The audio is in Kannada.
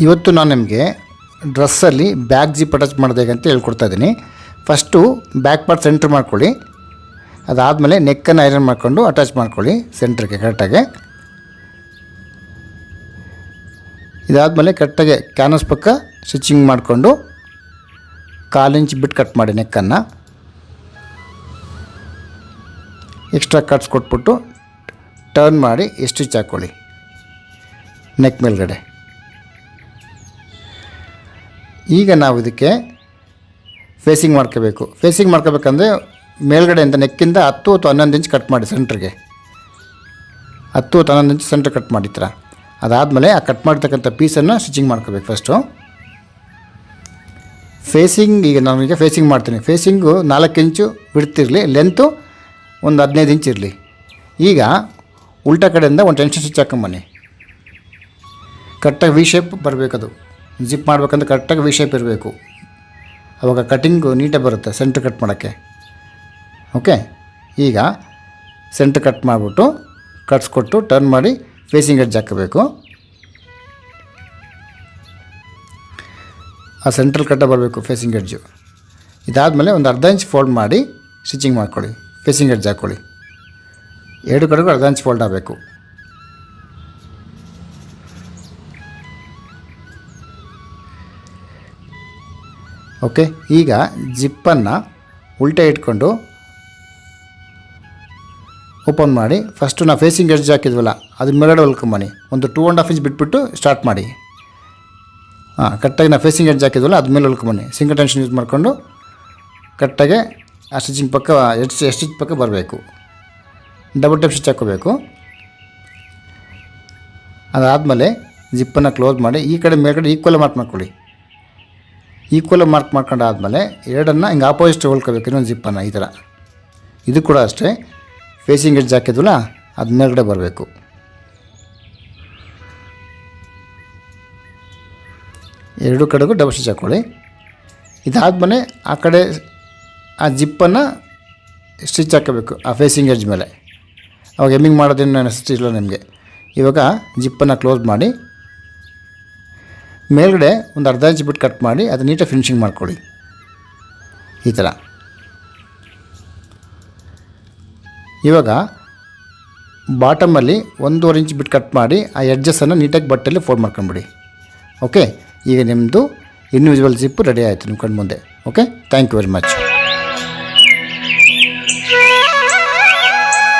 ಇವತ್ತು ನಾನು ನಿಮಗೆ ಡ್ರೆಸ್ಸಲ್ಲಿ ಬ್ಯಾಕ್ ಜಿಪ್ ಅಟ್ಯಾಚ್ ಮಾಡೋದು ಹೇಗೆ ಅಂತ ಹೇಳ್ಕೊಡ್ತಾ ಇದ್ದೀನಿ. ಫಸ್ಟು ಬ್ಯಾಕ್ ಪಾರ್ಟ್ ಸೆಂಟ್ರ್ ಮಾಡ್ಕೊಳ್ಳಿ. ಅದಾದಮೇಲೆ ನೆಕ್ಕನ್ನು ಐರನ್ ಮಾಡಿಕೊಂಡು ಅಟ್ಯಾಚ್ ಮಾಡ್ಕೊಳ್ಳಿ ಸೆಂಟ್ರಿಗೆ ಕರೆಕ್ಟಾಗಿ. ಇದಾದಮೇಲೆ ಕರೆಕ್ಟಾಗಿ ಕ್ಯಾನ್ವಸ್ ಪಕ್ಕ ಸ್ಟಿಚಿಂಗ್ ಮಾಡಿಕೊಂಡು 1/4 ಇಂಚ್ ಬಿಟ್ಟು ಕಟ್ ಮಾಡಿ ನೆಕ್ಕನ್ನು. ಎಕ್ಸ್ಟ್ರಾ ಕಟ್ಸ್ ಕೊಟ್ಬಿಟ್ಟು ಟರ್ನ್ ಮಾಡಿ ಸ್ಟಿಚ್ ಹಾಕ್ಕೊಳ್ಳಿ ನೆಕ್ ಮೇಲ್ಗಡೆ. ಈಗ ನಾವು ಇದಕ್ಕೆ ಫೇಸಿಂಗ್ ಮಾಡ್ಕೋಬೇಕು. ಫೇಸಿಂಗ್ ಮಾಡ್ಕೋಬೇಕಂದ್ರೆ ಮೇಲ್ಗಡೆಯಿಂದ ನೆಕ್ಕಿಂದ 10 ಅಥವಾ 11 ಇಂಚ್ ಕಟ್ ಮಾಡಿ ಸೆಂಟ್ರಿಗೆ. 10 ಅಥವಾ 11 ಇಂಚ್ ಸೆಂಟ್ರ್ ಕಟ್ ಮಾಡಿತ್ರ. ಅದಾದಮೇಲೆ ಆ ಕಟ್ ಮಾಡಿರ್ತಕ್ಕಂಥ ಪೀಸನ್ನು ಸ್ಟಿಚಿಂಗ್ ಮಾಡ್ಕೋಬೇಕು ಫಸ್ಟು. ಫೇಸಿಂಗ್ ಈಗ ನಾನೀಗ ಫೇಸಿಂಗ್ ಮಾಡ್ತೀನಿ. ಫೇಸಿಂಗು 4 ಇಂಚು ಬಿಡ್ತಿರಲಿ, ಲೆಂತು ಒಂದು 15 ಇಂಚ್ ಇರಲಿ. ಈಗ ಉಲ್ಟಾ ಕಡೆಯಿಂದ ಒಂದು ಟೆನ್ಷನ್ ಸ್ಟಿಚ್ ಹಾಕೊಂಬನ್ನಿ. ಕರೆಕ್ಟಾಗಿ ವಿ ಶೇಪ್ ಬರಬೇಕದು. ಜಿಪ್ ಮಾಡ್ಬೇಕಂದ್ರೆ ಕರೆಕ್ಟಾಗಿ ವಿ ಶೇಪ್ ಇರಬೇಕು. ಆವಾಗ ಕಟಿಂಗು ನೀಟಾಗಿ ಬರುತ್ತೆ ಸೆಂಟ್ರ್ ಕಟ್ ಮಾಡೋಕ್ಕೆ. ಓಕೆ, ಈಗ ಸೆಂಟ್ರ್ ಕಟ್ ಮಾಡಿಬಿಟ್ಟು ಕಟ್ಸ್ ಕೊಟ್ಟು ಟರ್ನ್ ಮಾಡಿ ಫೇಸಿಂಗ್ ಎಡ್ಜ್ ಹಾಕಬೇಕು. ಆ ಸೆಂಟ್ರಲ್ ಕಟ್ಟ ಬರಬೇಕು ಫೇಸಿಂಗ್ ಎಡ್ಜು. ಇದಾದಮೇಲೆ ಒಂದು 1/2 ಇಂಚ್ ಫೋಲ್ಡ್ ಮಾಡಿ ಸ್ಟಿಚಿಂಗ್ ಮಾಡ್ಕೊಳ್ಳಿ. ಫೇಸಿಂಗ್ ಎಡ್ಜ್ ಹಾಕ್ಕೊಳ್ಳಿ. 2 ಕಡೆಗೂ 1/2 ಇಂಚ್ ಫೋಲ್ಡ್ ಆಗಬೇಕು. ಓಕೆ, ಈಗ ಜಿಪ್ಪನ್ನು ಉಲ್ಟೆ ಇಟ್ಕೊಂಡು ಓಪನ್ ಮಾಡಿ ಫಸ್ಟು ನಾವು ಫೇಸಿಂಗ್ ಎಡ್ಜ್ ಹಾಕಿದ್ವಲ್ಲ ಅದ್ರ ಮೇಲ್ಗಡೆ ಹೊಲ್ಕೊಂಬನಿ. ಒಂದು 2.5 ಇಂಚ್ ಬಿಟ್ಬಿಟ್ಟು ಸ್ಟಾರ್ಟ್ ಮಾಡಿ. ಕರೆಕ್ಟಾಗಿ ನಾವು ಫೇಸಿಂಗ್ ಎಡ್ಜ್ ಹಾಕಿದ್ವಲ್ಲ ಅದ್ಮೇಲೆ ಹೊಲ್ಕೊಂಬನಿ. ಸಿಂಗಲ್ ಟೆನ್ಷನ್ ಯೂಸ್ ಮಾಡಿಕೊಂಡು ಕರೆಕ್ಟಾಗಿ ಆ ಸ್ಟಿಚಿಂಗ್ ಪಕ್ಕ ಸ್ಟಿಚ್ ಪಕ್ಕ ಬರಬೇಕು. ಡಬಲ್ ಟೈಪ್ ಸ್ಟಿಚ್ ಹಾಕ್ಕೋಬೇಕು. ಅದಾದಮೇಲೆ ಜಿಪ್ಪನ್ನು ಕ್ಲೋಸ್ ಮಾಡಿ ಈ ಕಡೆ ಮೇಲ್ಗಡೆ ಈಕ್ವಲ್ ಮಾರ್ಕ್ ಮಾಡ್ಕೊಳ್ಳಿ. ಈಕ್ವಲ್ ಮಾರ್ಕ್ ಮಾಡ್ಕೊಂಡಾದ್ಮೇಲೆ ಎರಡನ್ನು ಹಿಂಗೆ ಆಪೋಸಿಟ್ ಹೊಲ್ಕೋಬೇಕು ಇನ್ನೊಂದು ಜಿಪ್ಪನ್ನು ಈ ಥರ. ಇದು ಕೂಡ ಅಷ್ಟೇ ಫೇಸಿಂಗ್ ಎಡ್ಜ್ ಹಾಕಿದ್ವಲ್ಲ ಅದು ಮೇಲ್ಗಡೆ ಬರಬೇಕು. ಎರಡು ಕಡೆಗೂ ಡಬಲ್ ಸ್ಟಿಚ್ ಹಾಕ್ಕೊಳ್ಳಿ. ಇದಾದಮೇಲೆ ಆ ಕಡೆ ಆ ಜಿಪ್ಪನ್ನು ಸ್ಟಿಚ್ ಹಾಕಬೇಕು ಆ ಫೇಸಿಂಗ್ ಎಡ್ಜ್ ಮೇಲೆ. ಅವಾಗ ಎಮ್ಮಿಂಗ್ ಮಾಡೋದೇನು ನೆಸೆಸಿಟಿ ನಿಮಗೆ. ಇವಾಗ ಜಿಪ್ಪನ್ನು ಕ್ಲೋಸ್ ಮಾಡಿ ಮೇಲ್ಗಡೆ ಒಂದು 1/2 ಇಂಚ್ ಬಿಟ್ಟು ಕಟ್ ಮಾಡಿ ಅದು ನೀಟಾಗಿ ಫಿನಿಶಿಂಗ್ ಮಾಡ್ಕೊಳ್ಳಿ ಈ ಥರ. ಇವಾಗ ಬಾಟಮಲ್ಲಿ 1.5 ಇಂಚ್ ಬಿಟ್ಟು ಕಟ್ ಮಾಡಿ ಆ ಎಡ್ಜಸ್ಸನ್ನು ನೀಟಾಗಿ ಬಟ್ಟೆಯಲ್ಲಿ ಫೋಲ್ಡ್ ಮಾಡ್ಕೊಂಬಿಡಿ. ಓಕೆ, ಈಗ ನಿಮ್ಮದು ಇಂಡಿವಿಜುವಲ್ ಜಿಪ್ಪು ರೆಡಿ ಆಯಿತು ನಿಮ್ಮ ಕಣ್ಣು ಮುಂದೆ. Okay, thank you very much.